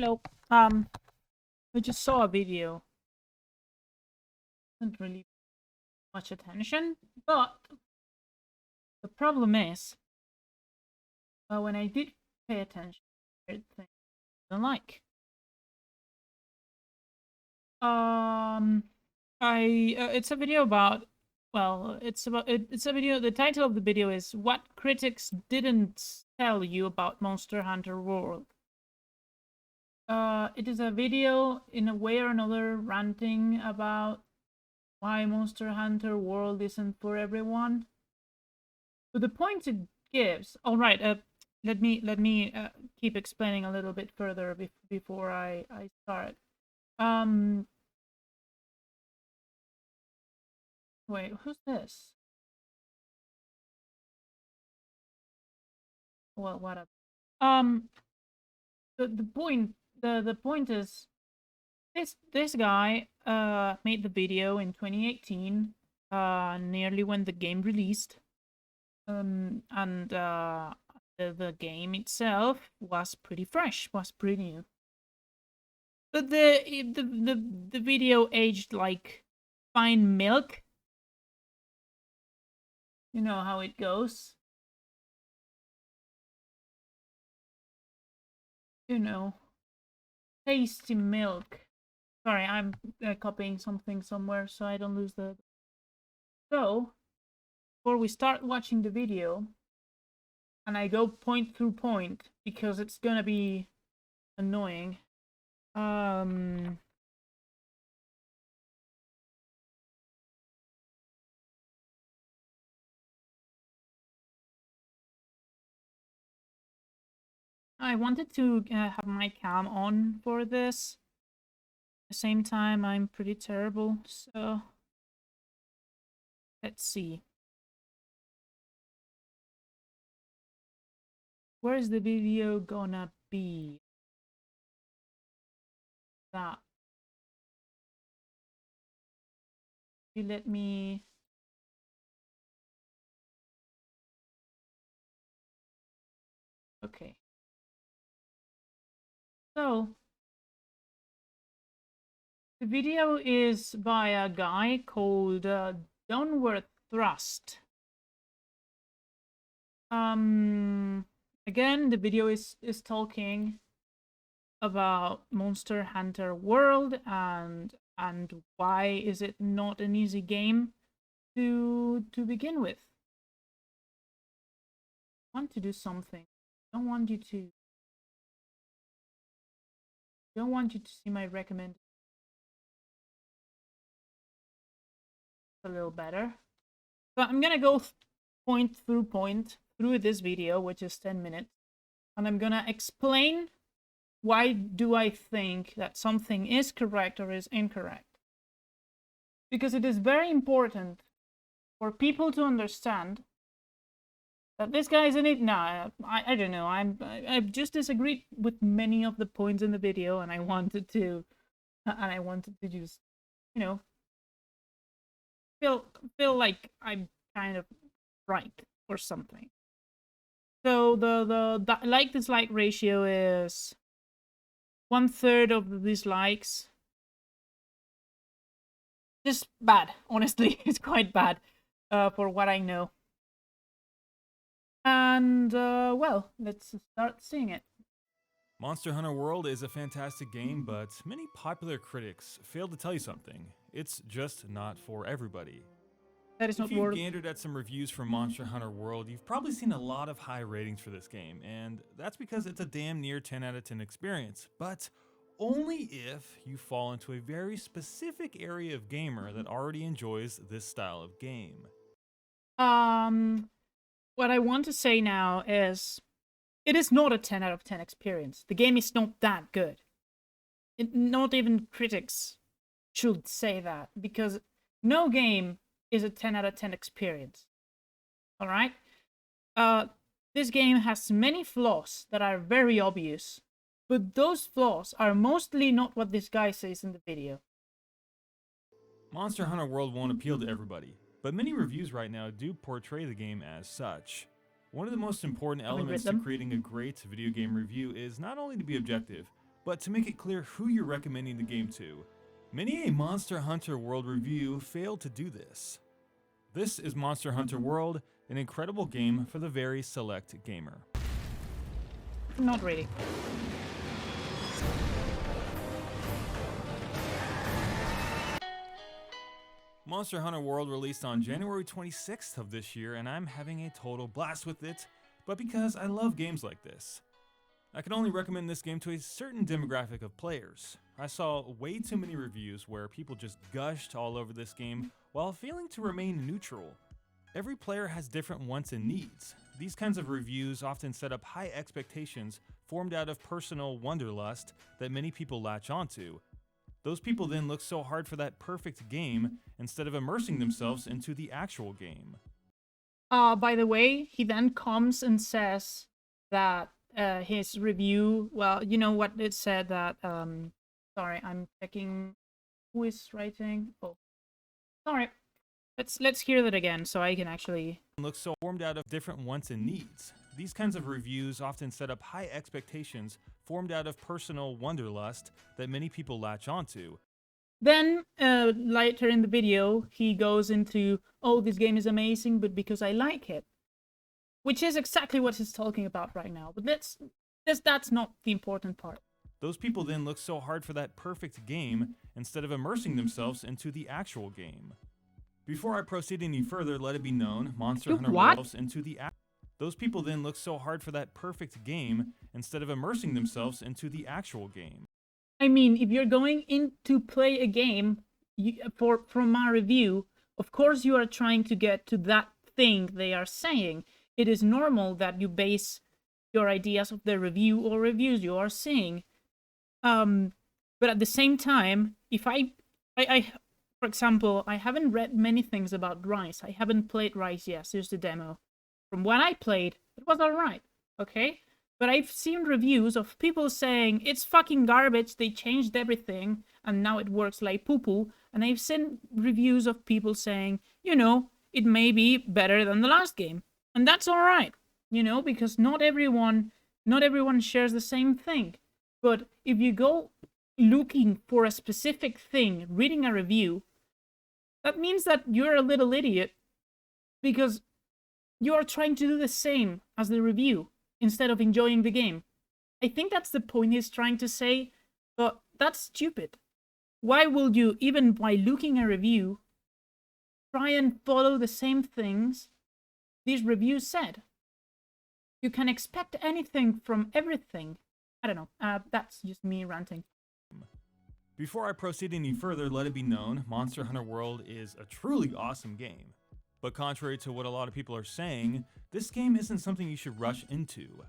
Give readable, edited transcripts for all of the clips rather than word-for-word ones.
Hello. I just saw a video. Didn't really much attention, but the problem is, when I did pay attention, I don't like. It's a video about. Well, it's a video. The title of the video is "What Critics Didn't Tell You About Monster Hunter World." It is a video in a way or another ranting about why Monster Hunter World isn't for everyone. But the point it gives. All right. Let me keep explaining a little bit further before I start. Wait, who's this? Well, what up? The point is, this guy made the video in 2018, nearly when the game released, and the game itself was pretty fresh, was pretty new. But the video aged like fine milk. You know how it goes. You know, tasty milk. Sorry, I'm copying something somewhere so I don't lose the. So, before we start watching the video, and I go point through point because it's gonna be annoying. I wanted to have my cam on for this. At the same time, I'm pretty terrible, so let's see. Where is the video gonna be? That. You let me. Okay. So, the video is by a guy called Downward Thrust. Again, the video is talking about Monster Hunter World and why is it not an easy game to begin with. I want to do something. I don't want you to see my recommendation. A little better. So I'm gonna go point through this video, which is 10 minutes, and I'm gonna explain why do I think that something is correct or is incorrect. Because it is very important for people to understand that this guy is in it. Nah, I don't know. I've just disagreed with many of the points in the video, and I wanted to just, you know, feel like I'm kind of right or something. So the like dislike ratio is 1/3 of the dislikes. Just bad, honestly. It's quite bad for what I know. And well, let's start seeing it. Monster Hunter World is a fantastic game, but many popular critics fail to tell you something. It's just not for everybody. That is not If you've word. gathered at some reviews from Monster Hunter World, you've probably seen a lot of high ratings for this game, and that's because it's a damn near 10 out of 10 experience, but only if you fall into a very specific area of gamer that already enjoys this style of game. What I want to say now is it is not a 10 out of 10 experience. The game is not that good. Not even critics should say that, because no game is a 10 out of 10 experience. All right? This game has many flaws that are very obvious, but those flaws are mostly not what this guy says in the video. Monster Hunter World won't appeal to everybody, but many reviews right now do portray the game as such. One of the most important elements to creating a great video game review is not only to be objective, But to make it clear who you're recommending the game to, many a Monster Hunter World review failed to do this. This is Monster Hunter World, an incredible game for the very select gamer. Not really. Monster Hunter World released on January 26th of this year, and I'm having a total blast with it, but because I love games like this. I can only recommend this game to a certain demographic of players. I saw way too many reviews where people just gushed all over this game while failing to remain neutral. Every player has different wants and needs. These kinds of reviews often set up high expectations formed out of personal wanderlust that many people latch onto. Those people then look so hard for that perfect game instead of immersing themselves into the actual game. By the way, he then comes and says that his review, well, you know what it said that, sorry, I'm checking who is writing. Oh, sorry. Let's hear that again so I can actually... Looks so formed out of different wants and needs. These kinds of reviews often set up high expectations formed out of personal wanderlust that many people latch onto. Then, later in the video, he goes into, oh, this game is amazing, but because I like it. Which is exactly what he's talking about right now. But that's not the important part. Those people then look so hard for that perfect game instead of immersing themselves into the actual game. Before I proceed any further, let it be known, Monster Hunter World into the Those people then look so hard for that perfect game instead of immersing themselves into the actual game. I mean, if you're going in to play a game from my review, of course you are trying to get to that thing they are saying. It is normal that you base your ideas of the review or reviews you are seeing. But at the same time, if I for example, I haven't read many things about Rise. I haven't played Rise yet, here's the demo. From what I played, it was alright, okay? But I've seen reviews of people saying, it's fucking garbage, they changed everything, and now it works like poo-poo. And I've seen reviews of people saying, you know, it may be better than the last game. And that's alright, you know, because not everyone shares the same thing. But if you go looking for a specific thing, reading a review, that means that you're a little idiot, because you are trying to do the same as the review instead of enjoying the game. I think that's the point he's trying to say, but that's stupid. Why would you, even by looking at a review, try and follow the same things these reviews said? You can expect anything from everything. I don't know, that's just me ranting. Before I proceed any further, let it be known, Monster Hunter World is a truly awesome game. But contrary to what a lot of people are saying, this game isn't something you should rush into.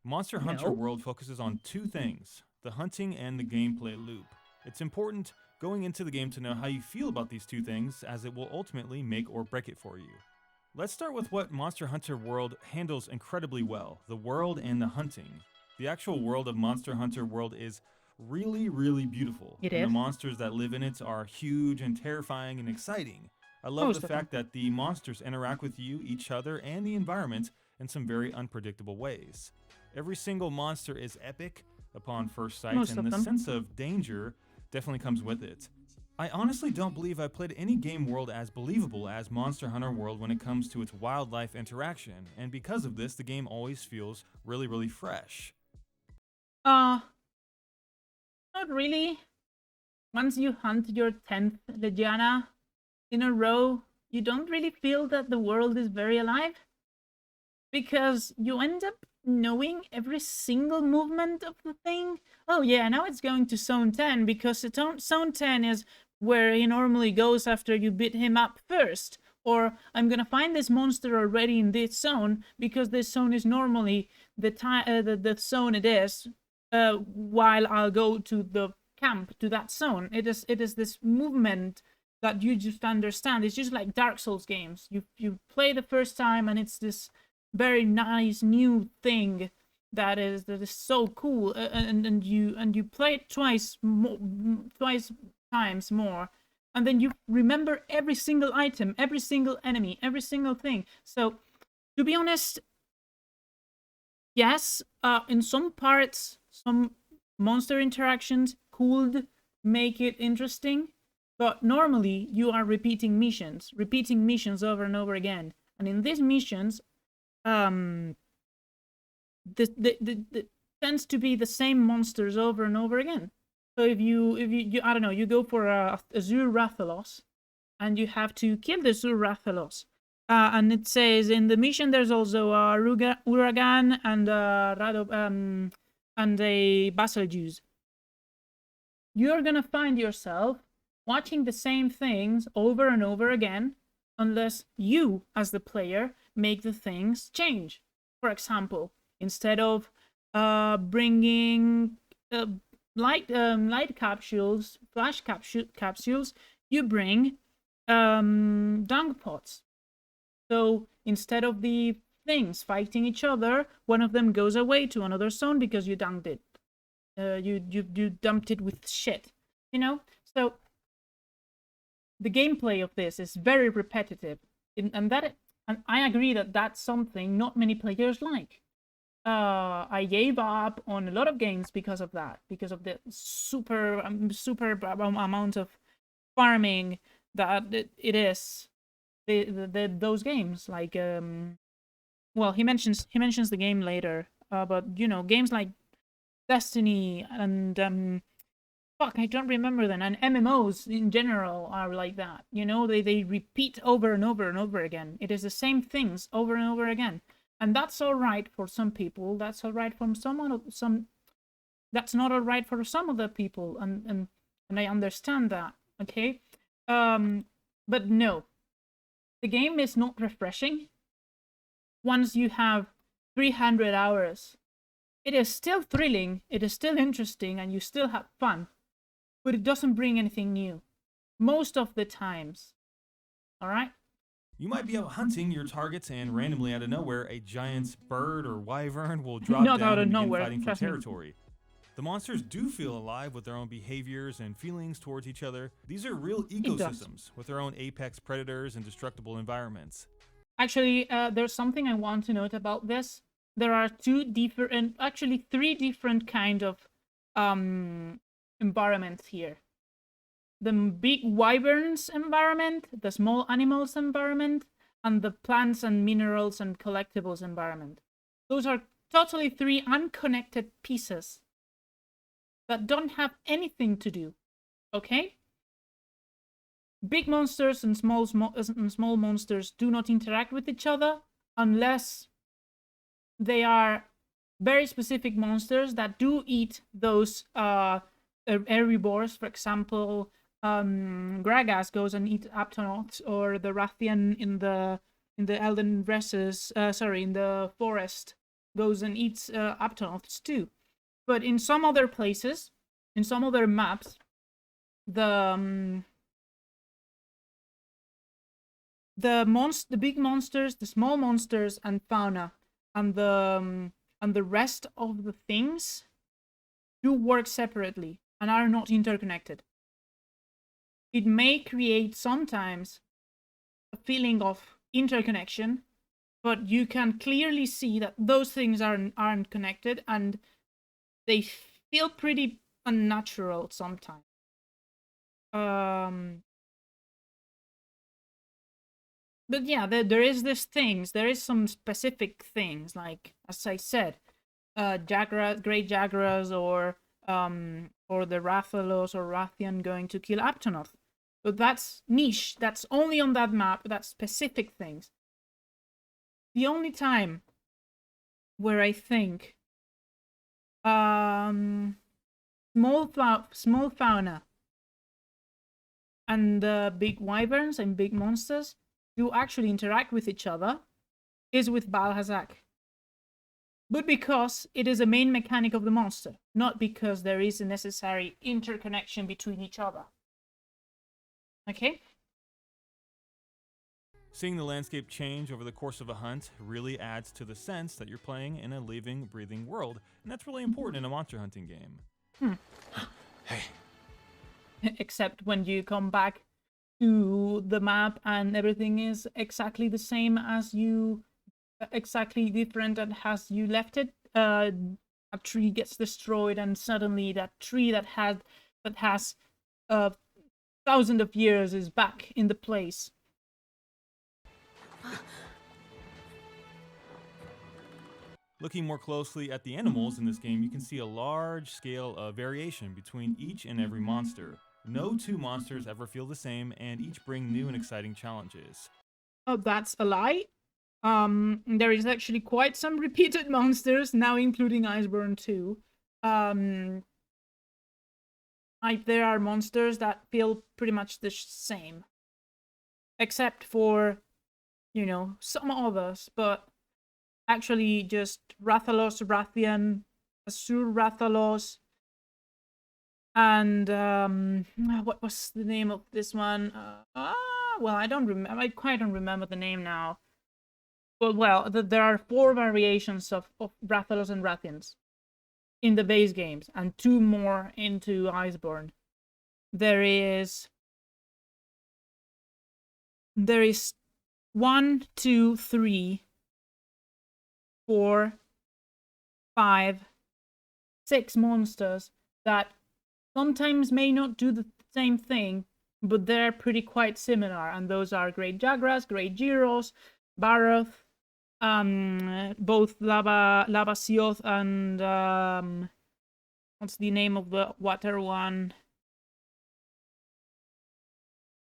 Monster Hunter World focuses on two things, the hunting and the gameplay loop. It's important going into the game to know how you feel about these two things, as it will ultimately make or break it for you. Let's start with what Monster Hunter World handles incredibly well, the world and the hunting. The actual world of Monster Hunter World is really, really beautiful. It and is. the monsters that live in it are huge and terrifying and exciting. I love the fact that the monsters interact with you, each other, and the environment in some very unpredictable ways. Every single monster is epic upon first sight, and the sense of danger definitely comes with it. I honestly don't believe I've played any game world as believable as Monster Hunter World when it comes to its wildlife interaction, and because of this, the game always feels really, really fresh. Not really. Once you hunt your 10th Legiana in a row, you don't really feel that the world is very alive. Because you end up knowing every single movement of the thing. Oh yeah, now it's going to zone 10, because zone 10 is where he normally goes after you beat him up first. Or I'm gonna find this monster already in this zone, because this zone is normally the zone it is, while I'll go to the camp, to that zone. It is this movement that you just understand. It's just like Dark Souls games. You play the first time and it's this very nice new thing that is so cool, and you play it twice times more, and then you remember every single item, every single enemy, every single thing. So to be honest, yes, in some parts, some monster interactions could make it interesting, but normally you are repeating missions over and over again. And in these missions, the tends to be the same monsters over and over again. So if you I don't know, you go for a Zur Rathalos, and you have to kill the Zur Rathalos. And it says in the mission there's also a Uragan and and a Basiljuice. You're gonna find yourself watching the same things over and over again, unless you, as the player, make the things change. For example, instead of bringing light capsules, flash capsules, you bring dung pots. So instead of the things fighting each other, one of them goes away to another zone because you dunked it. You dumped it with shit, you know. So the gameplay of this is very repetitive, and I agree that that's something not many players like. I gave up on a lot of games because of that, because of the super amount of farming that it is. Those games like well, he mentions the game later, but you know, games like Destiny and fuck, I don't remember them. And MMOs in general are like that. You know, they repeat over and over and over again. It is the same things over and over again. And that's all right for some people. That's all right for some. That's not all right for some other people. And I understand that. Okay. But no, the game is not refreshing. Once you have 300 hours, it is still thrilling. It is still interesting, and you still have fun. But it doesn't bring anything new. Most of the times. Alright? You might be out hunting your targets and randomly out of nowhere, a giant bird or wyvern will drop Not down out of and begin nowhere, fighting for trust me. territory. The monsters do feel alive with their own behaviors and feelings towards each other. These are real ecosystems with their own apex predators and destructible environments. Actually, there's something I want to note about this. There are three different kind of environments here. The big wyverns environment, the small animals environment, and the plants and minerals and collectibles environment. Those are totally three unconnected pieces that don't have anything to do. Okay? Big monsters and small monsters do not interact with each other unless they are very specific monsters that do eat those herbivores. For example, Gragas goes and eats Aptonox, or the Rathian in the Elden Resses, in the forest goes and eats Aptonox too. But in some other places, in some other maps, the big monsters, the small monsters, and fauna, and the rest of the things do work separately and are not interconnected. It may create sometimes a feeling of interconnection, but you can clearly see that those things aren't connected, and they feel pretty unnatural sometimes. But yeah, there is this things. There is some specific things, like as I said, great Jagras, or the Rathalos or Rathian going to kill Aptonoth. But that's niche. That's only on that map. That's specific things. The only time where I think small fauna and big wyverns and big monsters do actually interact with each other is with Balhazak. But because it is a main mechanic of the monster, not because there is a necessary interconnection between each other. Okay? Seeing the landscape change over the course of a hunt really adds to the sense that you're playing in a living, breathing world, and that's really important in a monster hunting game. Hey. Except when you come back to the map and everything is exactly the same as you, exactly different and as you left it. a tree gets destroyed, and suddenly that tree that has thousands of years is back in the place. Looking more closely at the animals in this game, you can see a large scale of variation between each and every monster. No two monsters ever feel the same, and each bring new and exciting challenges. Oh, that's a lie. There is actually quite some repeated monsters, now including Iceborne too. There are monsters that feel pretty much the same. Except for, some others, but actually just Rathalos, Rathian, Asur Rathalos, and what was the name of this one? Well, I don't remember. I quite don't remember the name now. Well, there are 4 variations of Rathalos and Rathians in the base games, and 2 more into Iceborne. There is 1, 2, 3, 4, 5, 6 monsters that sometimes may not do the same thing, but they're pretty quite similar, and those are Great Jagras, Great Gyros, Baroth, both Lava Sioth and what's the name of the water one?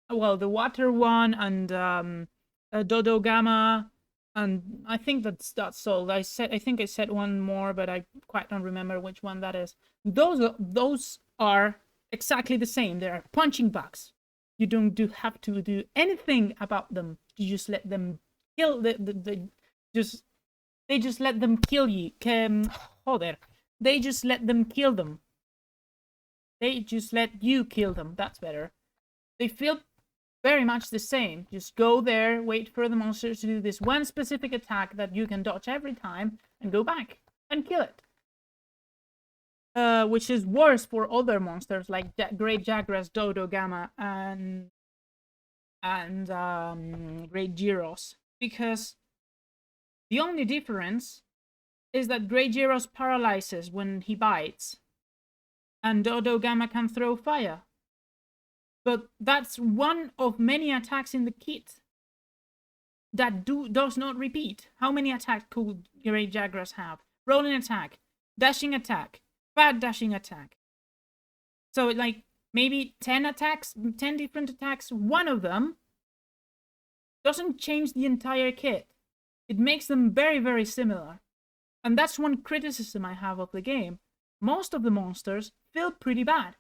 Well, the water one and Dodo Gamma, and I think that's all. I think I said one more, but I quite don't remember which one that is. Those are exactly the same. They are punching bags. You don't have to do anything about them. You just let them kill they just let them kill you. They just let them kill them. They just let you kill them. That's better. They feel very much the same. Just go there, wait for the monsters to do this one specific attack that you can dodge every time, and go back and kill it. Which is worse for other monsters like Great Jagras, Dodo Gamma, and Great Gyros, because the only difference is that Great Gyros paralyzes when he bites, and Dodo Gamma can throw fire. But that's one of many attacks in the kit that does not repeat. How many attacks could Great Jagras have? Rolling attack, dashing attack, bad dashing attack. So like maybe 10 attacks, 10 different attacks. One of them doesn't change the entire kit. It makes them very, very similar. And that's one criticism I have of the game. Most of the monsters feel pretty bad.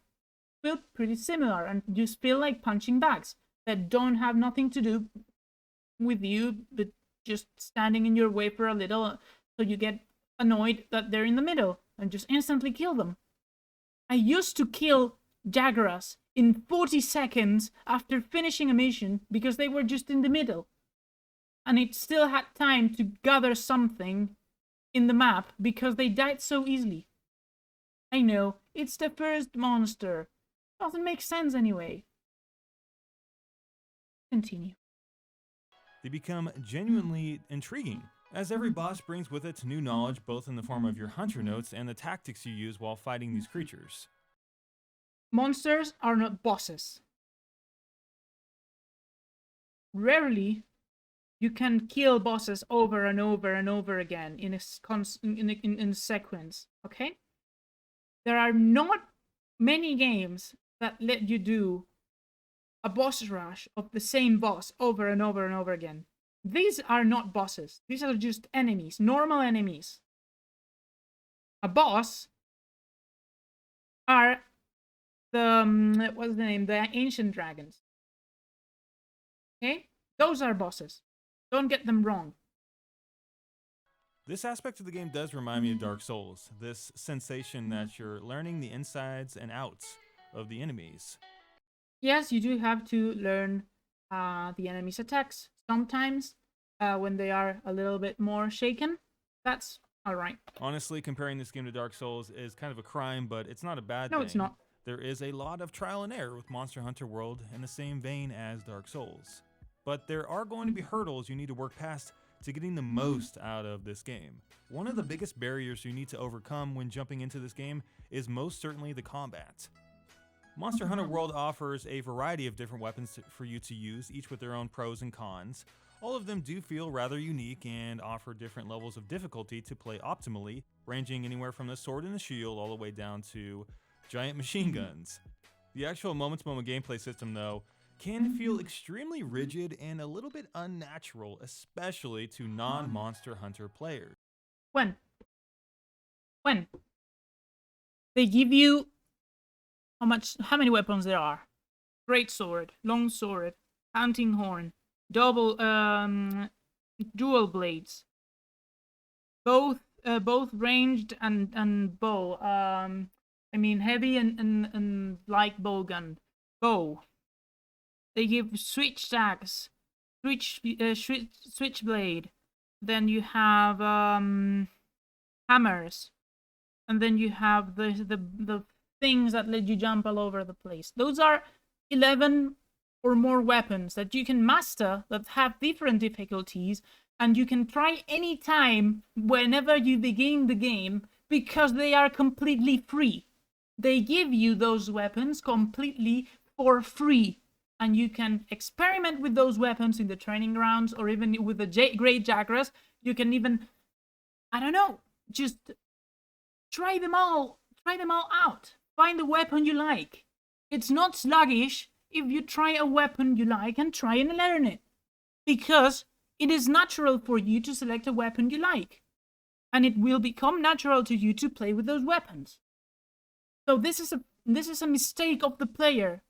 Feel pretty similar and just feel like punching bags that don't have nothing to do with you, but just standing in your way for a little, so you get annoyed that they're in the middle and just instantly kill them. I used to kill Jagras in 40 seconds after finishing a mission because they were just in the middle, and it still had time to gather something in the map because they died so easily. I know, it's the first monster. Doesn't make sense anyway. Continue. They become genuinely intriguing, as every boss brings with it new knowledge both in the form of your hunter notes and the tactics you use while fighting these creatures. Monsters are not bosses. Rarely you can kill bosses over and over and over again in a sequence, okay? There are not many games that let you do a boss rush of the same boss over and over and over again. These are not bosses. These are just enemies, normal enemies. A boss are the, what's the name? The ancient dragons. Okay? Those are bosses. Don't get them wrong. This aspect of the game does remind me of Dark Souls, this sensation that you're learning the insides and outs of the enemies. Yes, you do have to learn the enemy's attacks sometimes when they are a little bit more shaken. That's alright. Honestly, comparing this game to Dark Souls is kind of a crime, but it's not a bad thing. No, it's not. There is a lot of trial and error with Monster Hunter World in the same vein as Dark Souls. But there are going to be hurdles you need to work past to getting the most out of this game. One of the biggest barriers you need to overcome when jumping into this game is most certainly the combat. Monster Hunter World offers a variety of different weapons for you to use, each with their own pros and cons. All of them do feel rather unique and offer different levels of difficulty to play optimally, ranging anywhere from the sword and the shield all the way down to giant machine guns. The actual moment-to-moment gameplay system, though, can feel extremely rigid and a little bit unnatural, especially to non-Monster Hunter players. When they give you how many weapons there are: great sword, long sword, hunting horn, double dual blades, both ranged and bow. I mean heavy and light bow gun, bow. They give switch switchblade. Then you have hammers, and then you have the things that let you jump all over the place. Those are 11 or more weapons that you can master that have different difficulties, and you can try anytime whenever you begin the game because they are completely free. They give you those weapons completely for free, and you can experiment with those weapons in the training grounds or even with the great Jagras. You can even, I don't know, just try them all out. Find a weapon you like. It's not sluggish if you try a weapon you like and try and learn it, because it is natural for you to select a weapon you like, and it will become natural to you to play with those weapons. So this is a mistake of the player,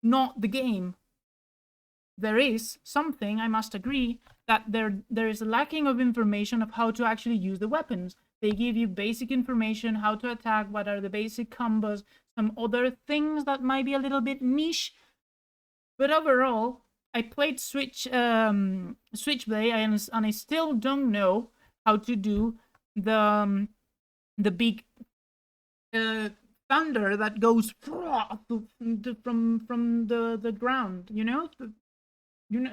not the game. There is something, I must agree, that there is a lacking of information of how to actually use the weapons. They give you basic information, how to attack, what are the basic combos, some other things that might be a little bit niche. But overall, I played Switchblade, and I still don't know how to do the big thunder that goes from the ground. You know,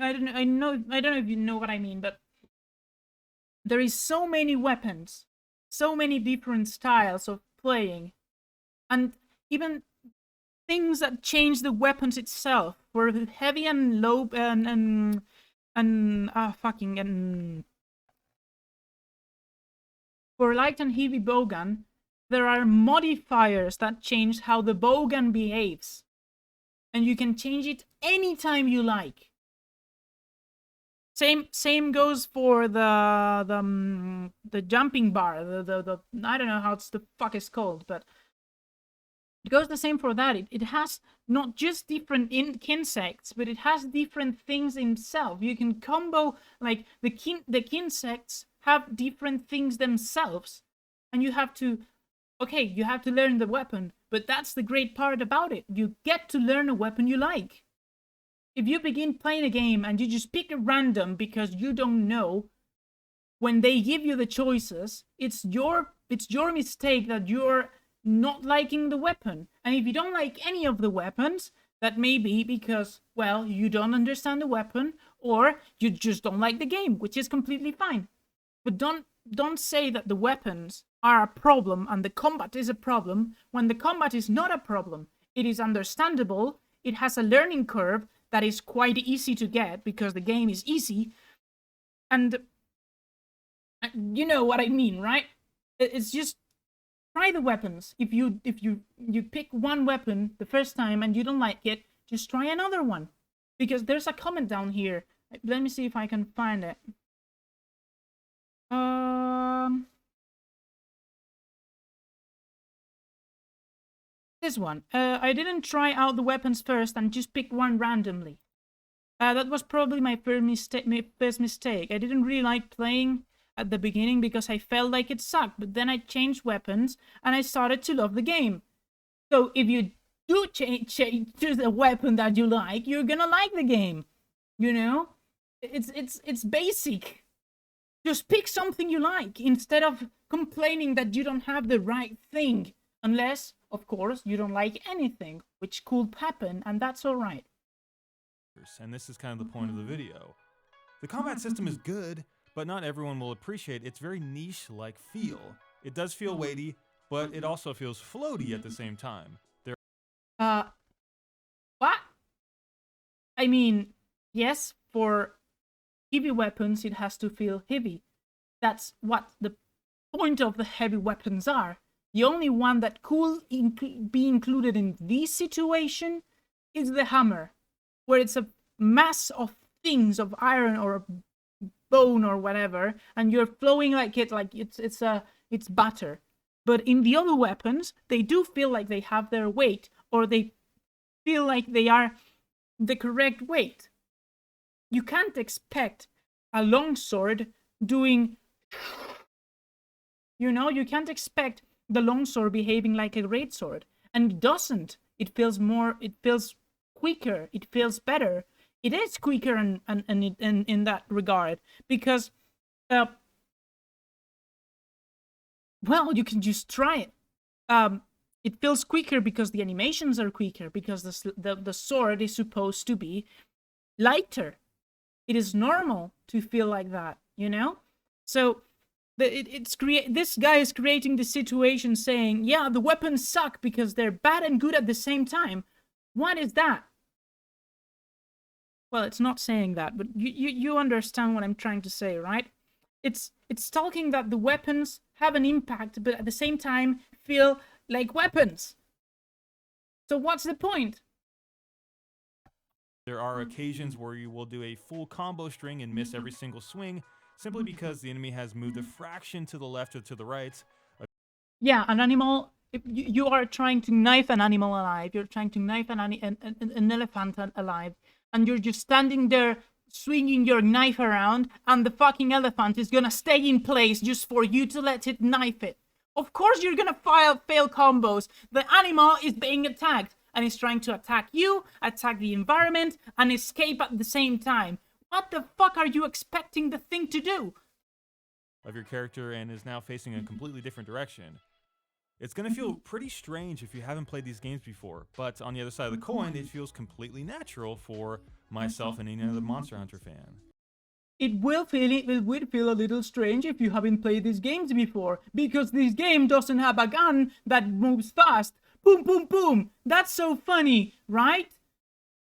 I don't know if you know what I mean, but there is so many weapons, so many different styles of playing, and even things that change the weapons itself for heavy and low and for light and heavy bowgun. There are modifiers that change how the bowgun behaves, and you can change it anytime you like. Same goes for the jumping bar, the I don't know how the fuck it's called, but it goes the same for that. It has not just different insects, but it has different things itself. You can combo, like the insects have different things themselves, and you have to learn the weapon, but that's the great part about it. You get to learn a weapon you like. If you begin playing a game and you just pick a random because you don't know, when they give you the choices, it's your mistake that you're not liking the weapon. And if you don't like any of the weapons, that may be because, well, you don't understand the weapon, or you just don't like the game, which is completely fine. But don't say that the weapons are a problem and the combat is a problem when the combat is not a problem. It is understandable. It has a learning curve that is quite easy to get because the game is easy. And you know what I mean, right? It's just try the weapons. If you pick one weapon the first time and you don't like it, just try another one. Because there's a comment down here. Let me see if I can find it. This one. I didn't try out the weapons first and just pick one randomly. That was probably my first mistake. I didn't really like playing at the beginning because I felt like it sucked, but then I changed weapons and I started to love the game. So if you do choose a weapon that you like, you're gonna like the game. You know? It's basic. Just pick something you like instead of complaining that you don't have the right thing. Unless, of course, you don't like anything, which could happen, and that's alright. And this is kind of the point of the video. The combat system is good, but not everyone will appreciate its very niche-like feel. It does feel weighty, but it also feels floaty at the same time. What? I mean, yes, for heavy weapons, it has to feel heavy. That's what the point of the heavy weapons are. The only one that could be included in this situation is the hammer, where it's a mass of things of iron or bone or whatever, and you're flowing like it's butter. But in the other weapons, they do feel like they have their weight, or they feel like they are the correct weight. You can't expect a longsword doing, you can't expect the longsword behaving like a greatsword, and it doesn't. It feels quicker, it feels better. It is quicker and in that regard, because well, you can just try it. It feels quicker because the animations are quicker, because the sword is supposed to be lighter. It is normal to feel like that, So this guy is creating the situation saying, yeah, the weapons suck because they're bad and good at the same time. What is that? Well, it's not saying that, but you understand what I'm trying to say, right? It's talking that the weapons have an impact, but at the same time feel like weapons. So what's the point? There are occasions where you will do a full combo string and miss every single swing, simply because the enemy has moved a fraction to the left or to the right. Yeah, an animal, if you are trying to knife an animal alive, you're trying to knife an elephant alive, and you're just standing there swinging your knife around, and the fucking elephant is gonna stay in place just for you to let it knife it. Of course you're gonna fail combos. The animal is being attacked, and is trying to attack you, attack the environment, and escape at the same time. What the fuck are you expecting the thing to do? Of your character, and is now facing a completely different direction. It's going to feel pretty strange if you haven't played these games before, but on the other side of the coin, it feels completely natural for myself and any other Monster Hunter fan. It would feel a little strange if you haven't played these games before, because this game doesn't have a gun that moves fast. Boom, boom, boom. That's so funny, right?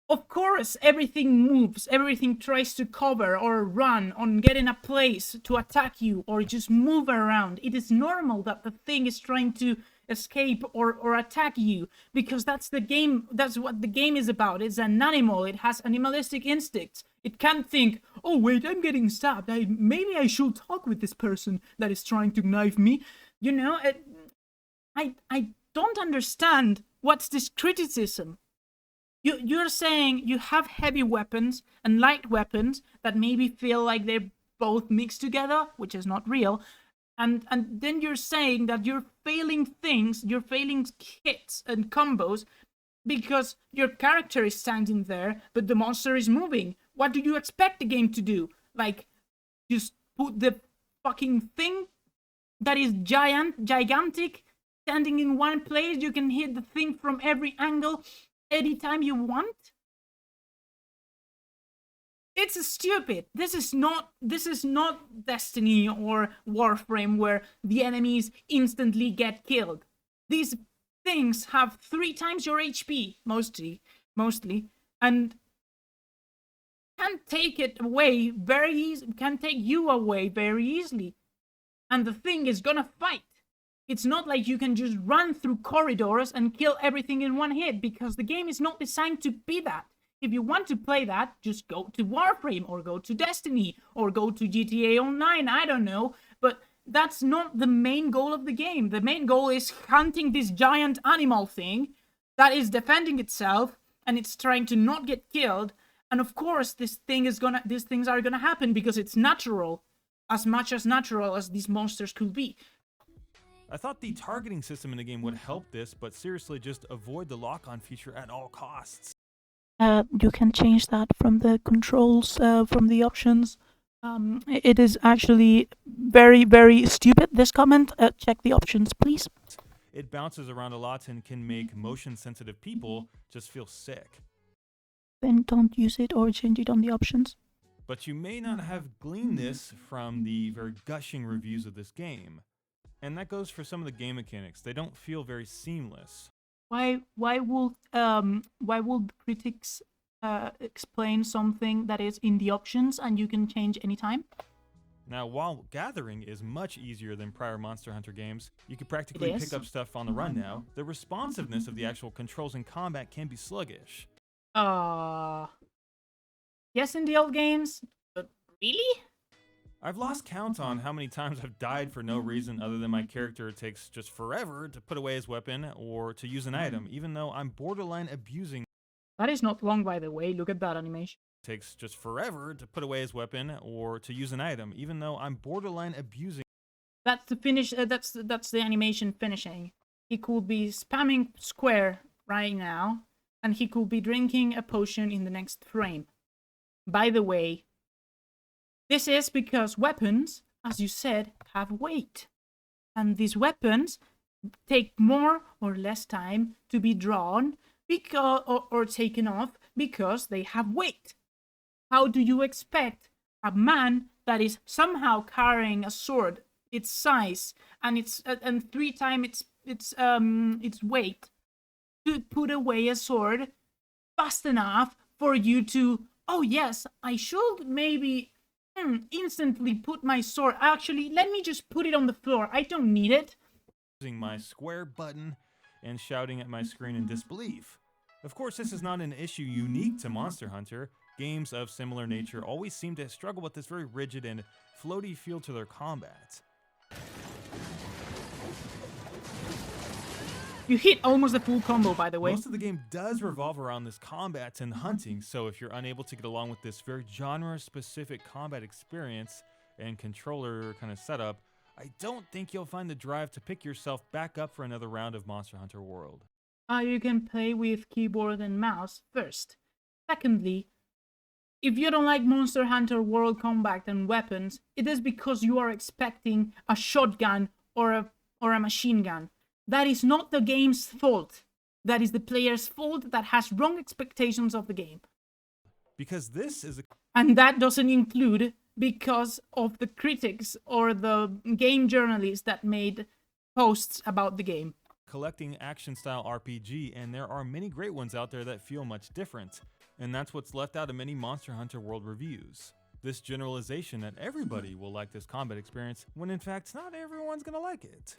Of course, everything moves, everything tries to cover or run or get in a place to attack you or just move around. It is normal that the thing is trying to escape or attack you, because that's the game. That's what the game is about. It's an animal. It has animalistic instincts. It can't think, oh wait, I'm getting stabbed. Maybe I should talk with this person that is trying to knife me. I don't understand what's this criticism. You're saying you have heavy weapons and light weapons that maybe feel like they're both mixed together, which is not real. And then you're saying that you're failing things, you're failing hits and combos because your character is standing there, but the monster is moving. What do you expect the game to do? Like, just put the fucking thing that is gigantic, standing in one place, you can hit the thing from every angle anytime you want? It's stupid. This is not Destiny or Warframe where the enemies instantly get killed. These things have 3 times your HP, mostly, and can take it away very easily, can take you away very easily. And the thing is gonna fight. It's not like you can just run through corridors and kill everything in one hit, because the game is not designed to be that. If you want to play that, just go to Warframe or go to Destiny or go to GTA Online, I don't know. But that's not the main goal of the game. The main goal is hunting this giant animal thing that is defending itself and it's trying to not get killed. And of course, these things are gonna happen because it's natural, as much as natural as these monsters could be. I thought the targeting system in the game would help this, but seriously, just avoid the lock-on feature at all costs. You can change that from the controls, from the options. It is actually very, very stupid, this comment. Check the options, please. It bounces around a lot and can make motion-sensitive people just feel sick. Then don't use it or change it on the options. But you may not have gleaned this from the very gushing reviews of this game. And that goes for some of the game mechanics. They don't feel very seamless. Why would critics explain something that is in the options and you can change anytime? Now, while gathering is much easier than prior Monster Hunter games, you can practically pick up stuff on the run now. The responsiveness of the actual controls in combat can be sluggish. Yes, in the old games, but really? I've lost count on how many times I've died for no reason other than my character takes just forever to put away his weapon or to use an item, even though I'm borderline abusing. That is not long, by the way. Look at that animation. Takes just forever to put away his weapon or to use an item, even though I'm borderline abusing. That's the finish. That's the animation finishing. He could be spamming square right now, and he could be drinking a potion in the next frame. By the way, this is because weapons, as you said, have weight. And these weapons take more or less time to be drawn because, or taken off because they have weight. How do you expect a man that is somehow carrying a sword, its size, and and 3 times its weight, to put away a sword fast enough for you to, oh yes, I should maybe instantly put my sword. Actually, let me just put it on the floor. I don't need it. Using my square button and shouting at my screen in disbelief. Of course, this is not an issue unique to Monster Hunter. Games of similar nature always seem to struggle with this very rigid and floaty feel to their combat. You hit almost a full combo, by the way. Most of the game does revolve around this combat and hunting, so if you're unable to get along with this very genre-specific combat experience and controller kind of setup, I don't think you'll find the drive to pick yourself back up for another round of Monster Hunter World. You can play with keyboard and mouse first. Secondly, if you don't like Monster Hunter World combat and weapons, it is because you are expecting a shotgun or a machine gun. That is not the game's fault. That is the player's fault that has wrong expectations of the game. Because this is a... And that doesn't include because of the critics or the game journalists that made posts about the game. Collecting action-style RPG, and there are many great ones out there that feel much different. And that's what's left out of many Monster Hunter World reviews. This generalization that everybody will like this combat experience, when in fact not everyone's gonna like it.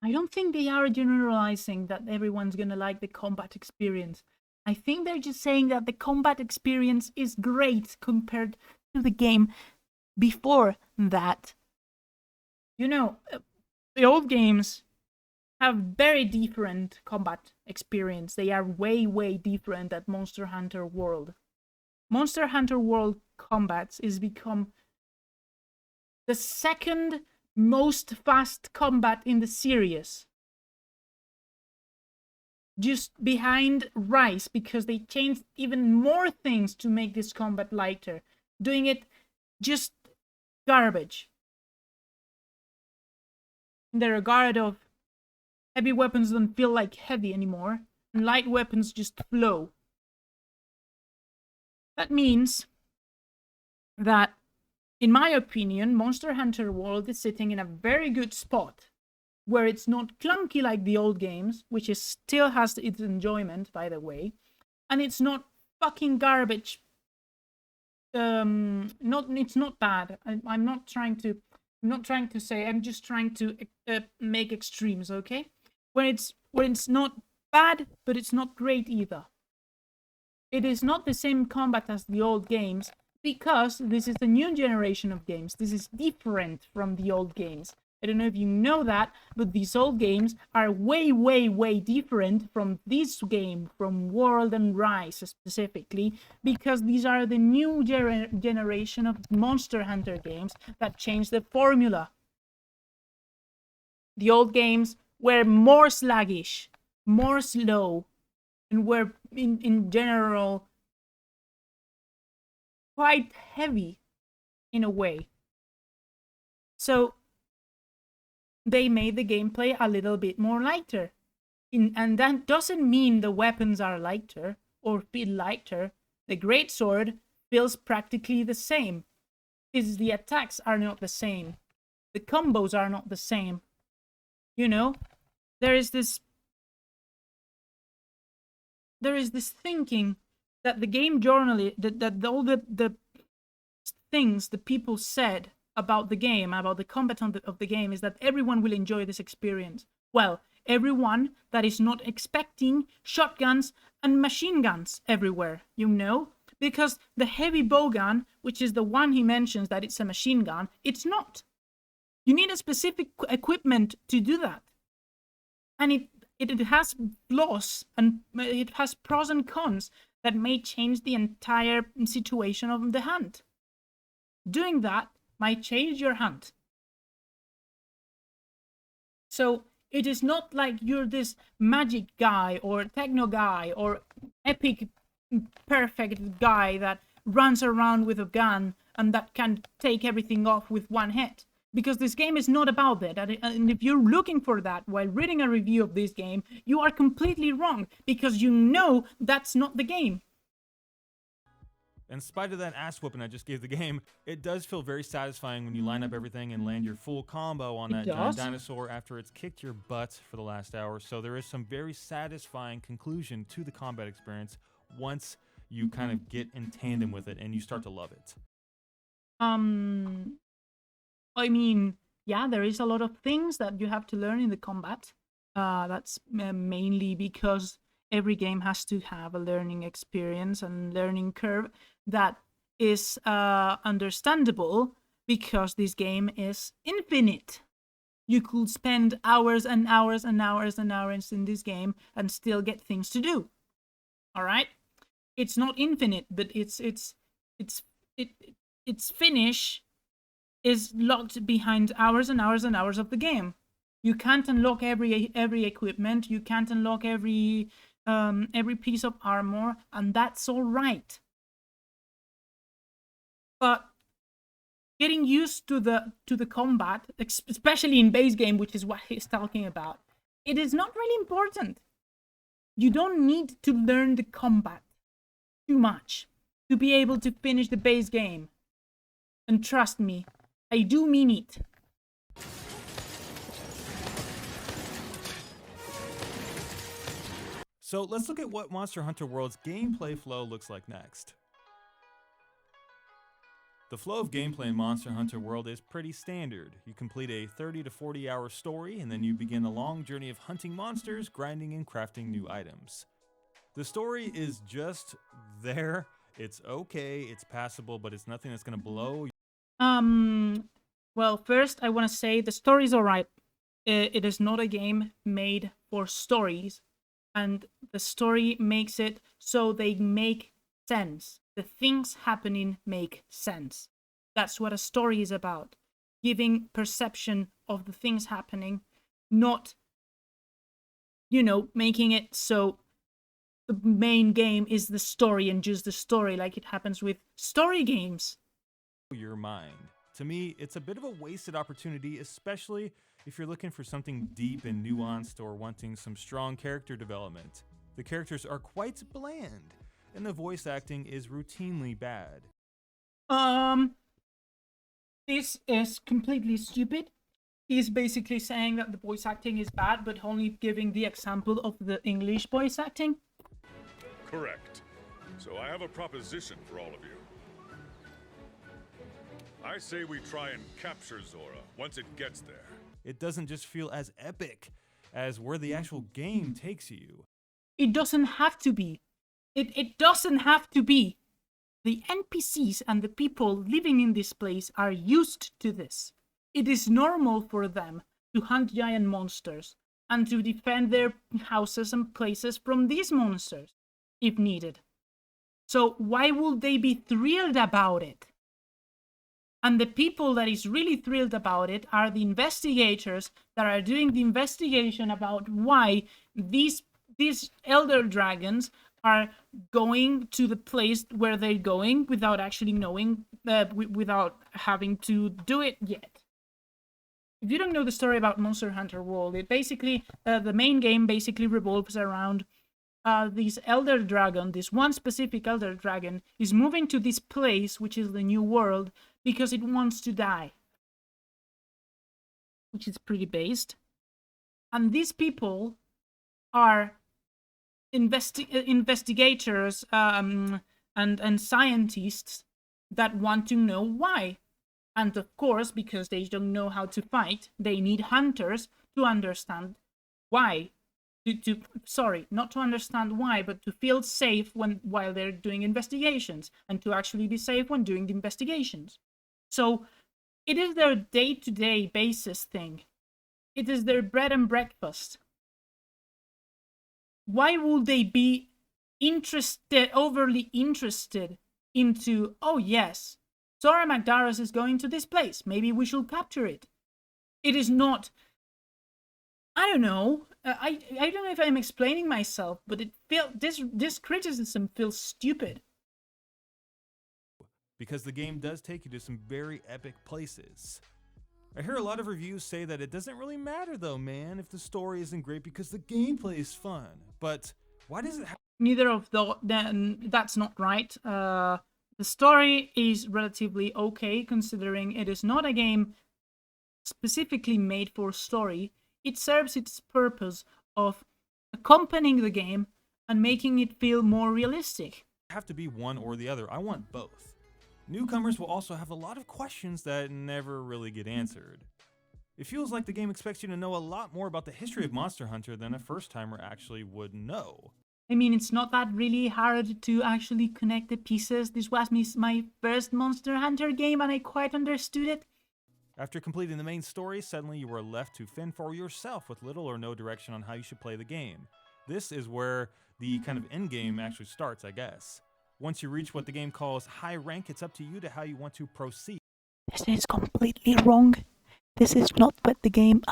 I don't think they are generalizing that everyone's gonna like the combat experience. I think they're just saying that the combat experience is great compared to the game before that. You know, the old games have very different combat experience. They are way, way different than Monster Hunter World. Monster Hunter World combats is become the second most fast combat in the series. Just behind Rise, because they changed even more things to make this combat lighter. Doing it just garbage. In the regard of heavy weapons don't feel like heavy anymore, and light weapons just flow. That means that, in my opinion, Monster Hunter World is sitting in a very good spot, where it's not clunky like the old games, which is still has its enjoyment, by the way, and it's not fucking garbage. It's not bad. I'm not trying to say. I'm just trying to make extremes, okay? When it's not bad, but it's not great either. It is not the same combat as the old games, because this is the new generation of games. This is different from the old games. I don't know if you know that, but these old games are way, way, way different from this game, from World and Rise specifically, because these are the new generation of Monster Hunter games that changed the formula. The old games were more sluggish, more slow, and were in general quite heavy in a way. So they made the gameplay a little bit more lighter. And that doesn't mean the weapons are lighter or feel lighter. The greatsword feels practically the same. is the attacks are not the same. The combos are not the same. You know, there is this thinking that the game journalist, that all the things the people said about the game, about the combat of the game, is that everyone will enjoy this experience. Well, everyone that is not expecting shotguns and machine guns everywhere, you know? Because the heavy bow gun, which is the one he mentions that it's a machine gun, it's not. You need a specific equipment to do that. And it has flaws, and it has pros and cons that may change the entire situation of the hunt. Doing that might change your hunt. So it is not like you're this magic guy or techno guy or epic perfect guy that runs around with a gun and that can take everything off with one hit. Because this game is not about that. And if you're looking for that while reading a review of this game, you are completely wrong, because you know that's not the game. In spite of that ass whooping I just gave the game, it does feel very satisfying when you line up everything and land your full combo on that giant dinosaur after it's kicked your butt for the last hour. So there is some very satisfying conclusion to the combat experience once you kind of get in tandem with it and you start to love it. I mean, yeah, there is a lot of things that you have to learn in the combat. That's mainly because every game has to have a learning experience and learning curve that is understandable, because this game is infinite. You could spend hours and hours and hours and hours in this game and still get things to do. All right? It's not infinite, but its finish is locked behind hours and hours and hours of the game. You can't unlock every equipment. You can't unlock every piece of armor, and that's all right. But getting used to the combat, especially in base game, which is what he's talking about, it is not really important. You don't need to learn the combat too much to be able to finish the base game. And trust me, I do mean it. So let's look at what Monster Hunter World's gameplay flow looks like next. The flow of gameplay in Monster Hunter World is pretty standard. You complete a 30 to 40 hour story, and then you begin a long journey of hunting monsters, grinding, and crafting new items. The story is just there. It's okay, it's passable, but it's nothing that's gonna blow. Well, first I want to say the story's alright. It is not a game made for stories, and the story makes it so they make sense. The things happening make sense. That's what a story is about. Giving perception of the things happening, not, making it so the main game is the story and just the story, like it happens with story games. Your mind. To me, it's a bit of a wasted opportunity, especially if you're looking for something deep and nuanced or wanting some strong character development. The characters are quite bland, and the voice acting is routinely bad. This is completely stupid. He's basically saying that the voice acting is bad, but only giving the example of the English voice acting. Correct. So I have a proposition for all of you. I say we try and capture Zora once it gets there. It doesn't just feel as epic as where the actual game takes you. It doesn't have to be. It doesn't have to be. The NPCs and the people living in this place are used to this. It is normal for them to hunt giant monsters and to defend their houses and places from these monsters, if needed. So why would they be thrilled about it? And the people that is really thrilled about it are the investigators that are doing the investigation about why these elder dragons are going to the place where they're going without actually knowing, without having to do it yet. If you don't know the story about Monster Hunter World, it basically, the main game basically revolves around this elder dragon. This one specific elder dragon is moving to this place, which is the new world, because it wants to die, which is pretty based. And these people are investigators and scientists that want to know why. And of course, because they don't know how to fight, they need hunters to understand why. Sorry, not to understand why, but to feel safe while they're doing investigations, and to actually be safe when doing the investigations. So it is their day-to-day basis thing. It is their bread and breakfast. Why would they be overly interested into, oh yes, Zora Magdaros is going to this place, maybe we should capture it? It is not, I don't know, I don't know if I'm explaining myself, but this criticism feels stupid. Because the game does take you to some very epic places. I hear a lot of reviews say that it doesn't really matter though, man, if the story isn't great because the gameplay is fun. But why does it have... Neither of them, that's not right. The story is relatively okay, considering it is not a game specifically made for story. It serves its purpose of accompanying the game and making it feel more realistic. have to be one or the other. I want both. Newcomers will also have a lot of questions that never really get answered. It feels like the game expects you to know a lot more about the history of Monster Hunter than a first-timer actually would know. I mean, it's not that really hard to actually connect the pieces. This was my first Monster Hunter game and I quite understood it. After completing the main story, suddenly you were left to fend for yourself with little or no direction on how you should play the game. This is where the kind of endgame actually starts, I guess. Once you reach what the game calls high rank, it's up to you to how you want to proceed. This is completely wrong. This is not what the game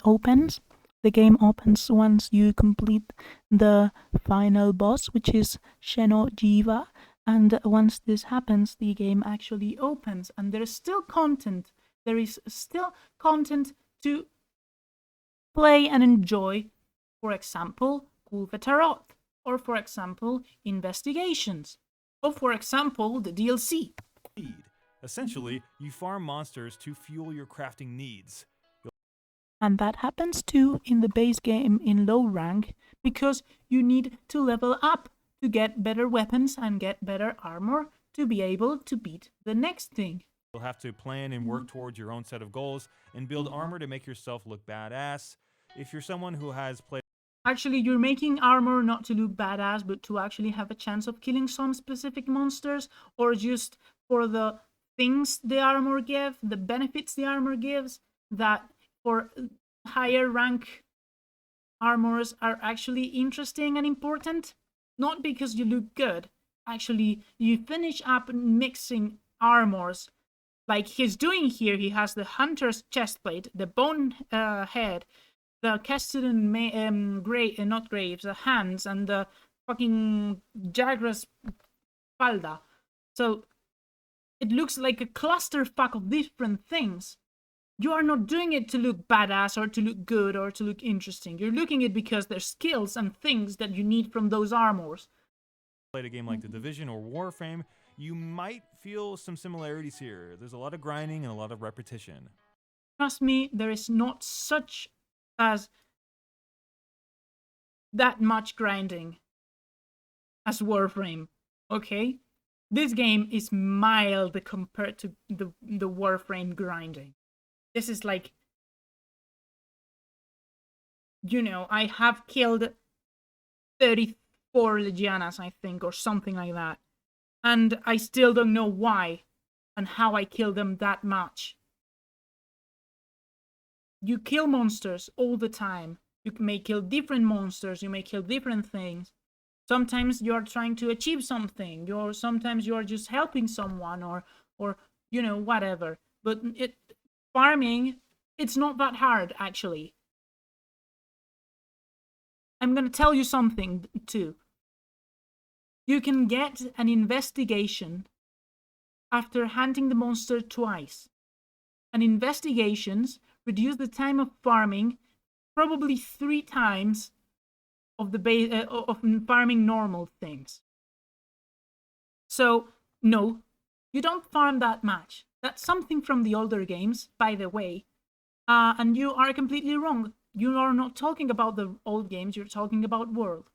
opens. The game opens once you complete the final boss, which is Sheno Jiva. And once this happens, the game actually opens. And there is still content. There is still content to play and enjoy. For example, Kulve Tarot. Or for example, investigations. Or for example, the DLC. Essentially, you farm monsters to fuel your crafting needs. And that happens too in the base game in low rank, because you need to level up to get better weapons and get better armor to be able to beat the next thing. You'll have to plan and work towards your own set of goals and build armor to make yourself look badass. If you're someone who has played... Actually, you're making armor not to look badass, but to actually have a chance of killing some specific monsters, or just for the things the armor gives, the benefits the armor gives, that for higher rank armors are actually interesting and important. Not because you look good. Actually, you finish up mixing armors like he's doing here. He has the hunter's chestplate, the bone head, the Castellan not graves, the hands, and the fucking Jagra's falda. So it looks like a clusterfuck of different things. You are not doing it to look badass or to look good or to look interesting. You're looking at it because there's skills and things that you need from those armors. Played a game like The Division or Warframe, you might feel some similarities here. There's a lot of grinding and a lot of repetition. Trust me, there is not such as that much grinding as Warframe, okay? This game is mild compared to the Warframe grinding. This is like, you know, I have killed 34 Legianas, I think, or something like that. And I still don't know why and how I killed them that much. You kill monsters all the time. You may kill different monsters, you may kill different things. Sometimes you're trying to achieve something, sometimes you're just helping someone or you know, whatever. But farming, it's not that hard, actually. I'm gonna tell you something, too. You can get an investigation after hunting the monster twice. And investigations reduce the time of farming probably 3 times of farming normal things. So, no, you don't farm that much. That's something from the older games, by the way. And you are completely wrong. You are not talking about the old games, you're talking about World.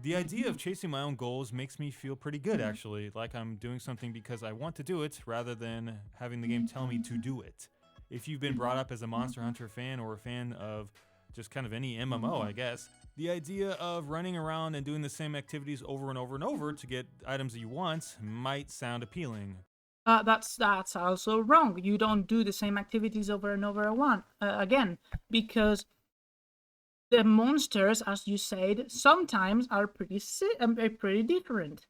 The idea of chasing my own goals makes me feel pretty good, actually, like I'm doing something because I want to do it rather than having the game tell me to do it. If you've been brought up as a Monster Hunter fan or a fan of just kind of any MMO, I guess, the idea of running around and doing the same activities over and over and over to get items that you want might sound appealing. That's also wrong. You don't do the same activities over and over again, because the monsters, as you said, sometimes are pretty different.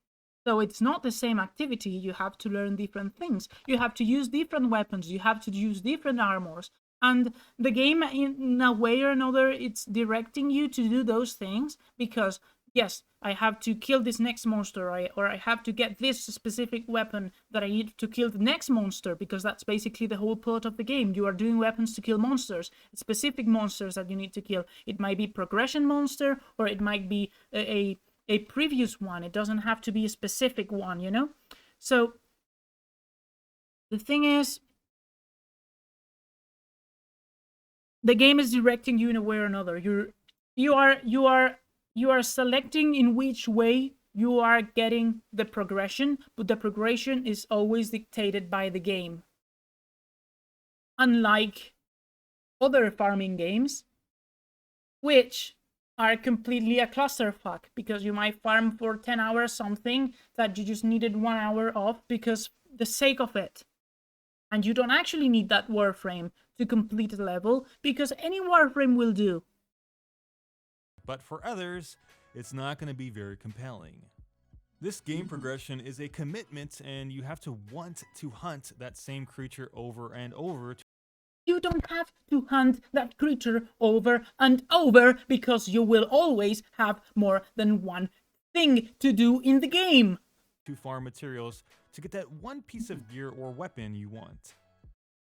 So it's not the same activity. You have to learn different things. You have to use different weapons. You have to use different armors. And the game, in a way or another, it's directing you to do those things because, yes, I have to kill this next monster, or I have to get this specific weapon that I need to kill the next monster, because that's basically the whole plot of the game. You are doing weapons to kill monsters, specific monsters that you need to kill. It might be progression monster, or it might be a previous one. It doesn't have to be a specific one, you know? So the thing is, the game is directing you in a way or another. You are selecting in which way you are getting the progression, but the progression is always dictated by the game. Unlike other farming games, which are completely a clusterfuck, because you might farm for 10 hours something that you just needed 1 hour of because the sake of it. And you don't actually need that warframe to complete the level, because any warframe will do. But for others, it's not going to be very compelling. This game progression is a commitment, and you have to want to hunt that same creature over and over. You don't have to hunt that creature over and over, because you will always have more than one thing to do in the game. To farm materials to get that one piece of gear or weapon you want.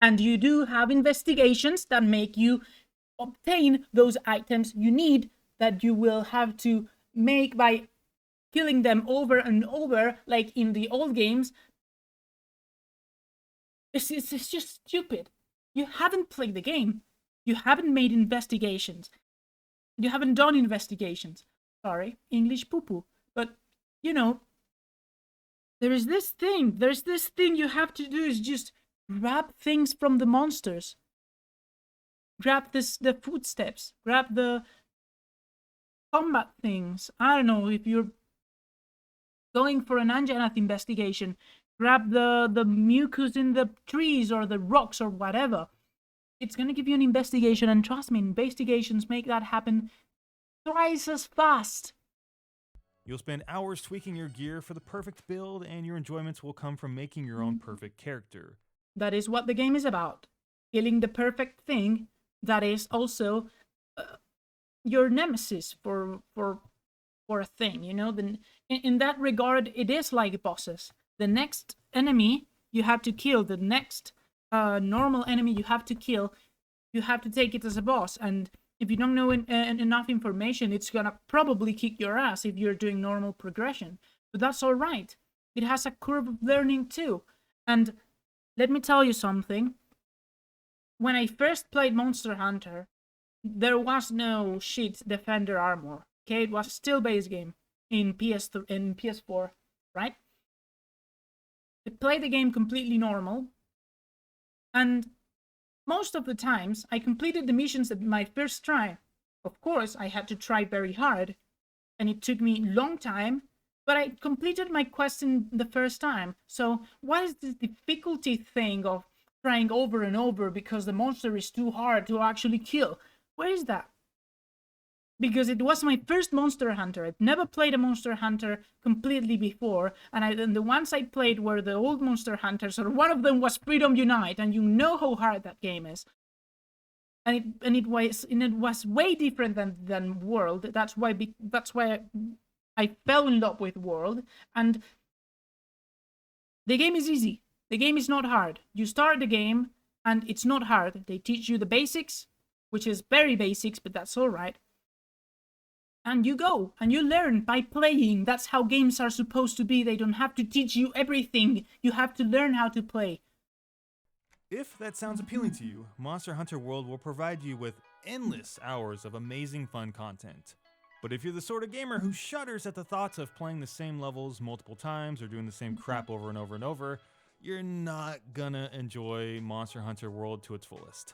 And you do have investigations that make you obtain those items you need, that you will have to make by killing them over and over, like in the old games. It's just stupid. You haven't played the game. You haven't made investigations. You haven't done investigations. Sorry, English poo-poo. But, you know, there's this thing you have to do, is just grab things from the monsters. Grab the footsteps. Grab the combat things. I don't know, if you're going for an Anjanath investigation, grab the mucus in the trees or the rocks or whatever. It's gonna give you an investigation, and trust me, investigations make that happen twice as fast. You'll spend hours tweaking your gear for the perfect build, and your enjoyments will come from making your own perfect character. That is what the game is about. Killing the perfect thing that is also your nemesis for a thing, you know? In that regard, it is like bosses. The next enemy you have to kill, the next normal enemy you have to kill, you have to take it as a boss. And if you don't know enough information, it's gonna probably kick your ass if you're doing normal progression. But that's all right. It has a curve of learning too. And let me tell you something. When I first played Monster Hunter, there was no shit defender armor. Okay, it was still base game in PS4, right? I played the game completely normal, and most of the times I completed the missions at my first try. Of course, I had to try very hard, and it took me a long time, but I completed my quest in the first time. So what is the difficulty thing of trying over and over because the monster is too hard to actually kill? Where is that? Because it was my first Monster Hunter. I've never played a Monster Hunter completely before, and the ones I played were the old Monster Hunters, or one of them was Freedom Unite, and you know how hard that game is. And it was way different than World. That's why I fell in love with World. And the game is easy. The game is not hard. You start the game, and it's not hard. They teach you the basics, which is very basics, but that's all right. And you go, and you learn by playing. That's how games are supposed to be. They don't have to teach you everything. You have to learn how to play. If that sounds appealing to you, Monster Hunter World will provide you with endless hours of amazing fun content. But if you're the sort of gamer who shudders at the thoughts of playing the same levels multiple times or doing the same crap over and over and over, you're not gonna enjoy Monster Hunter World to its fullest.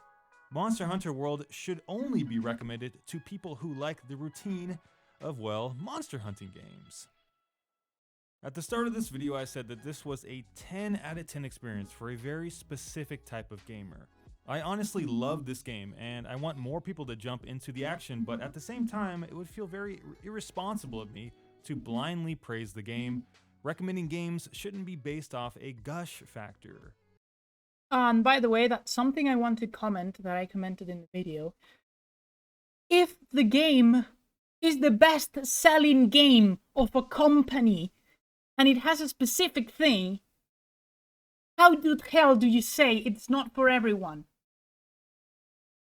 Monster Hunter World should only be recommended to people who like the routine of, well, monster hunting games. At the start of this video, I said that this was a 10 out of 10 experience for a very specific type of gamer. I honestly love this game, and I want more people to jump into the action, but at the same time, it would feel very irresponsible of me to blindly praise the game. Recommending games shouldn't be based off a gush factor. And by the way, that's something I want to comment that I commented in the video. If the game is the best-selling game of a company, and it has a specific thing, how the hell do you say it's not for everyone?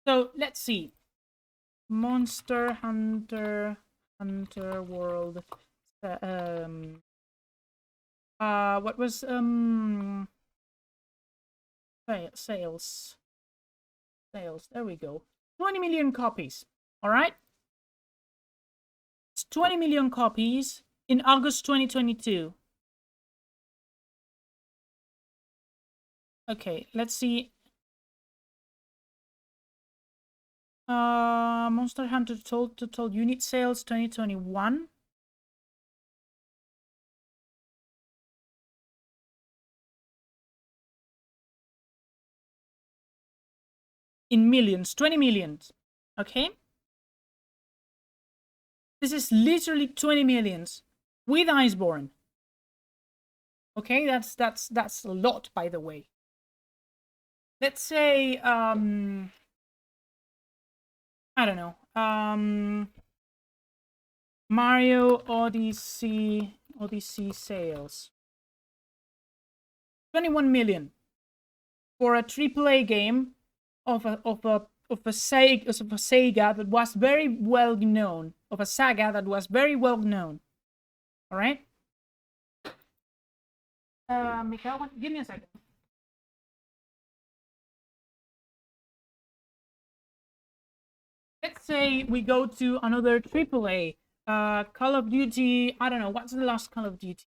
So, let's see. Monster Hunter World. What was, sales. There we go. 20 million copies. Alright? It's 20 million copies in August 2022. Okay, let's see. Monster Hunter total unit sales 2021. In millions, 20 millions. Okay? This is literally 20 millions with Iceborne. Okay, that's a lot, by the way. Let's say I don't know. Mario Odyssey sales. 21 million for a AAA game of a Sega that was very well known. Of a saga that was very well known. All right. Mikhail, give me a second. Let's say we go to another AAA, Call of Duty. I don't know, what's the last Call of Duty?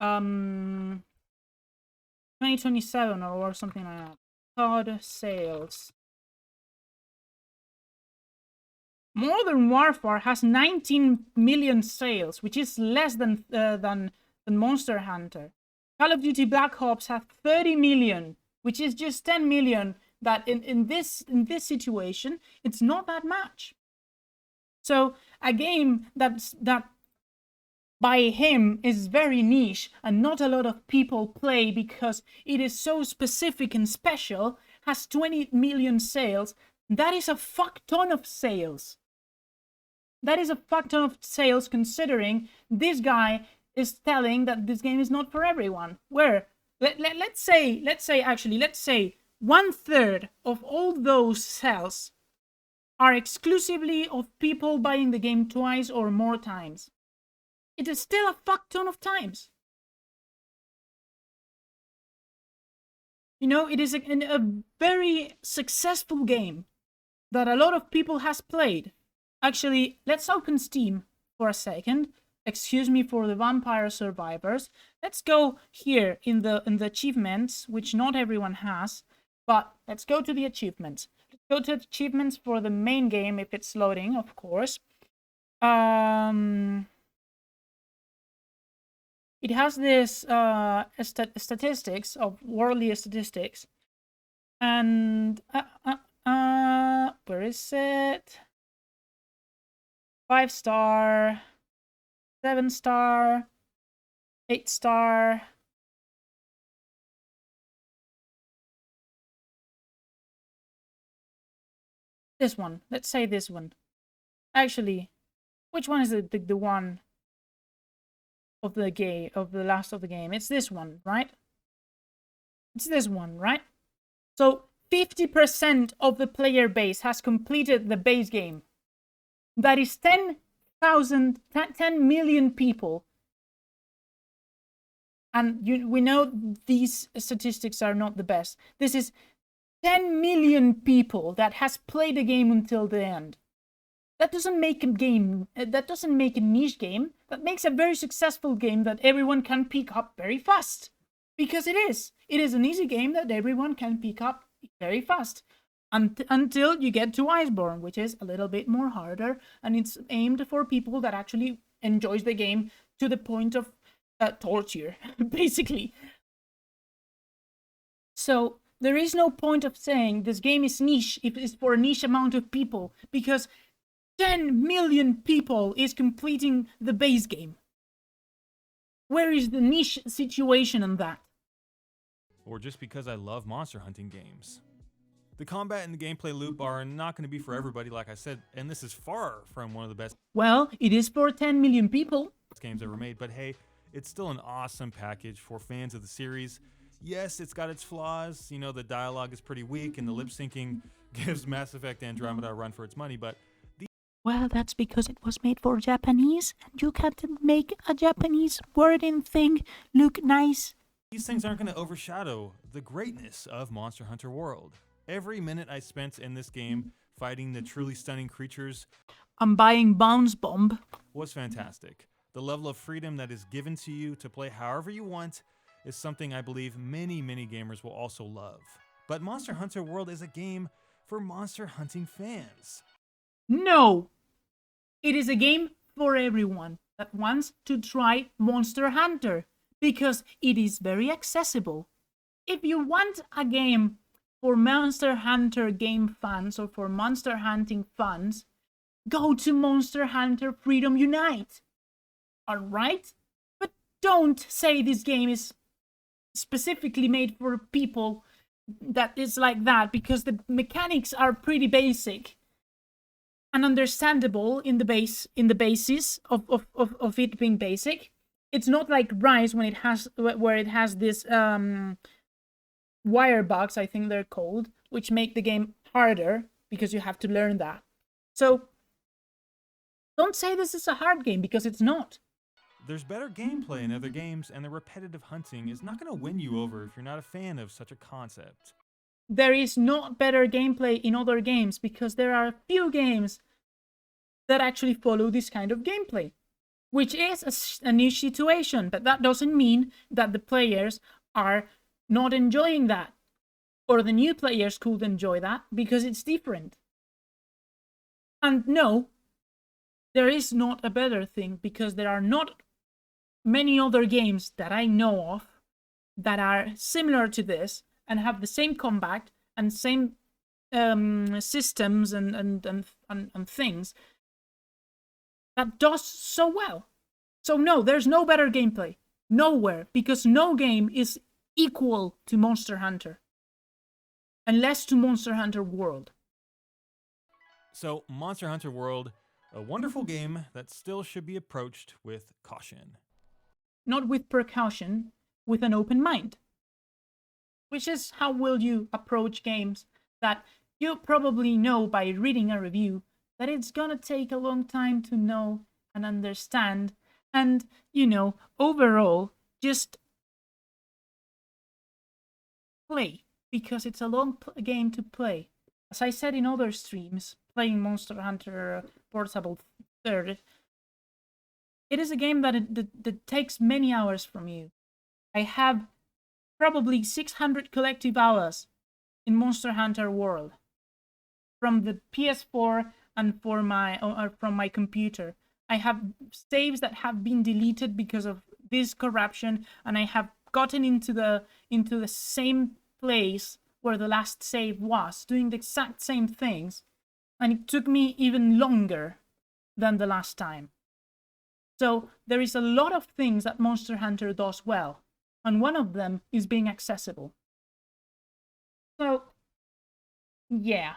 2027 or something like that. COD sales. Modern Warfare has 19 million sales, which is less than Monster Hunter. Call of Duty Black Ops has 30 million, which is just 10 million. That in this situation, it's not that much. So a game that by him is very niche and not a lot of people play because it is so specific and special, has 20 million sales. That is a fuck ton of sales. That is a fuck ton of sales considering this guy is telling that this game is not for everyone. Where let's say 1/3 of all those sales are exclusively of people buying the game twice or more times. It is still a fuck ton of times. You know, it is a very successful game that a lot of people has played. Actually, let's open Steam for a second. Excuse me for the Vampire Survivors. Let's go here in the achievements, which not everyone has. But let's go to the achievements. Let's go to the achievements for the main game if it's loading, of course. It has this statistics of worldly statistics. And where is it? 5-star, 7-star, 8-star. This one. Let's say this one. Actually, which one is the one of the game of the last of the game? It's this one, right? It's this one, right? So 50% of the player base has completed the base game. That is 10 million people. And we know these statistics are not the best. This is 10 million people that has played the game until the end. That doesn't make a game, that doesn't make a niche game. That makes a very successful game that everyone can pick up very fast. Because it is. It is an easy game that everyone can pick up very fast. Until you get to Iceborne, which is a little bit more harder, and it's aimed for people that actually enjoys the game to the point of torture, basically. So there is no point of saying this game is niche if it's for a niche amount of people, because 10 million people is completing the base game. Where is the niche situation in that? Or just because I love monster hunting games. The combat and the gameplay loop are not going to be for everybody, like I said, and this is far from one of the best Well, it is for 10 million people. games ever made, but hey, it's still an awesome package for fans of the series. Yes, it's got its flaws. You know, the dialogue is pretty weak and the lip syncing gives Mass Effect Andromeda a run for its money, but Well, that's because it was made for Japanese, and you can't make a Japanese wording thing look nice. these things aren't going to overshadow the greatness of Monster Hunter World. Every minute I spent in this game fighting the truly stunning creatures I'm buying Bounce Bomb. was fantastic. The level of freedom that is given to you to play however you want is something I believe many gamers will also love. But Monster Hunter World is a game for monster hunting fans. No! It is a game for everyone that wants to try Monster Hunter, because it is very accessible. If you want a game for Monster Hunter game fans or for monster hunting fans, go to Monster Hunter Freedom Unite. Alright? But don't say this game is specifically made for people that is like that, because the mechanics are pretty basic and understandable in the basis of it being basic. It's not like Rise when it has this wire bugs, I think they're called, which make the game harder because you have to learn that. So don't say this is a hard game, because it's not. There's better gameplay in other games, and the repetitive hunting is not going to win you over if you're not a fan of such a concept. There is not better gameplay in other games, because there are a few games that actually follow this kind of gameplay, which is a niche situation, but that doesn't mean that the players are not enjoying that, or the new players could enjoy that, because it's different. And no, there is not a better thing, because there are not many other games that I know of that are similar to this and have the same combat and same systems and things that does so well. So no, there's no better gameplay. Nowhere, because no game is equal to Monster Hunter. Unless to Monster Hunter World. So, Monster Hunter World, a wonderful game that still should be approached with caution. Not with precaution, with an open mind. Which is how will you approach games that you probably know by reading a review that it's gonna take a long time to know and understand, and, you know, overall, just play, because it's a long game to play. As I said in other streams, playing Monster Hunter Portable 3rd, it is a game that takes many hours from you. I have probably 600 collective hours in Monster Hunter World from the PS4 and from my computer. I have saves that have been deleted because of this corruption, and I have gotten into the same place where the last save was, doing the exact same things, and it took me even longer than the last time. So there is a lot of things that Monster Hunter does well, and one of them is being accessible. So, yeah.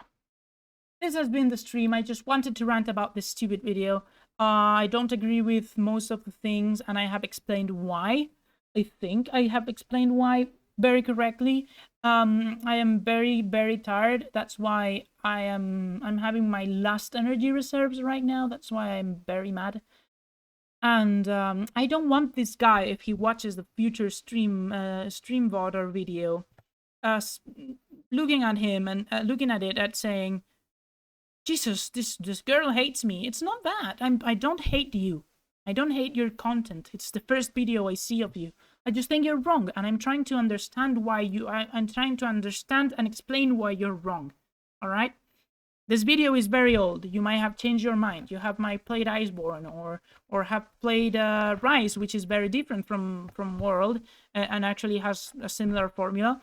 This has been the stream. I just wanted to rant about this stupid video. I don't agree with most of the things, and I have explained why. I think I have explained why very correctly. I am very tired. That's why I'm having my last energy reserves right now. That's why I'm very mad. And I don't want this guy, if he watches the future stream VOD or video, looking at him and looking at it and saying, Jesus, this girl hates me. It's not that. I don't hate you. I don't hate your content. It's the first video I see of you. I just think you're wrong, and I'm trying to understand why I'm trying to understand and explain why you're wrong. All right? This video is very old. You might have changed your mind. You might played Iceborne or have played Rise, which is very different from World and actually has a similar formula.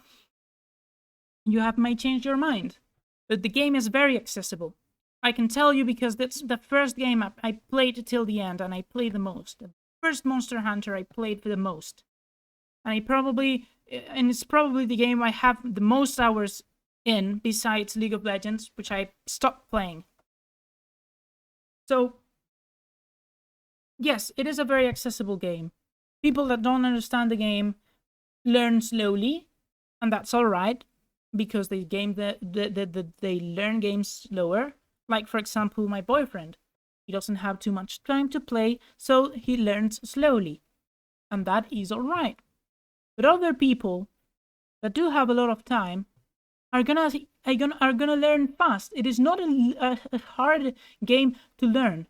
You might change your mind, but the game is very accessible. I can tell you because that's the first game I played till the end, and I played the most. The first Monster Hunter I played for the most. And it's probably the game I have the most hours in, besides League of Legends, which I stopped playing. So, yes, it is a very accessible game. People that don't understand the game learn slowly, and that's alright, because they learn games slower. Like, for example, my boyfriend. He doesn't have too much time to play, so he learns slowly. And that is alright. But other people that do have a lot of time are gonna learn fast. It is not a hard game to learn.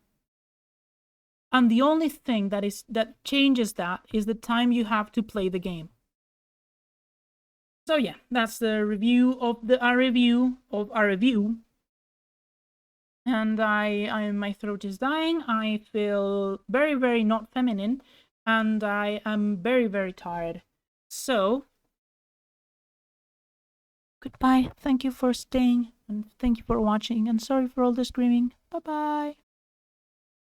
And the only thing that changes that is the time you have to play the game. So yeah, that's the review of our review. And my throat is dying. I feel very, very not feminine, and I am very, very tired. So, goodbye. Thank you for staying, and thank you for watching, and sorry for all the screaming. Bye-bye.